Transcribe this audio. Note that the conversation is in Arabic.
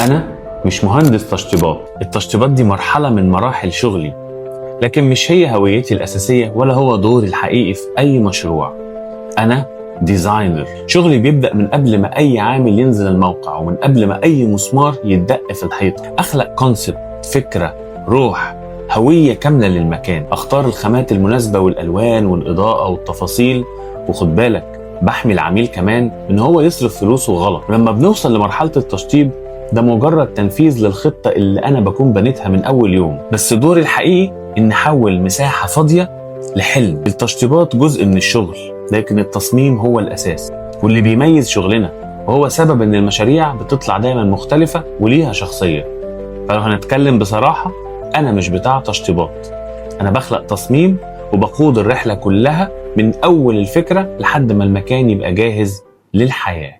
أنا مش مهندس تشطيبات، التشطيبات دي مرحلة من مراحل شغلي، لكن مش هي هويتي الأساسية ولا هو دوري الحقيقي في أي مشروع. أنا ديزاينر، شغلي بيبدأ من قبل ما أي عامل ينزل الموقع ومن قبل ما أي مسمار يتدق في الحيط. أخلق كونسبت، فكرة، روح، هوية كاملة للمكان، أختار الخامات المناسبة والألوان والإضاءة والتفاصيل، وخد بالك بحمي العميل كمان إن هو يصرف فلوسه غلط. لما بنوصل لمرحلة التشطيب ده مجرد تنفيذ للخطة اللي أنا بكون بنيتها من أول يوم، بس دوري الحقيقي إن نحول مساحة فاضية لحلم. التشطيبات جزء من الشغل، لكن التصميم هو الأساس واللي بيميز شغلنا، وهو سبب إن المشاريع بتطلع دايما مختلفة وليها شخصية. فلو هنتكلم بصراحة، أنا مش بتاع تشطيبات، أنا بخلق تصميم وبقود الرحلة كلها من أول الفكرة لحد ما المكان يبقى جاهز للحياة.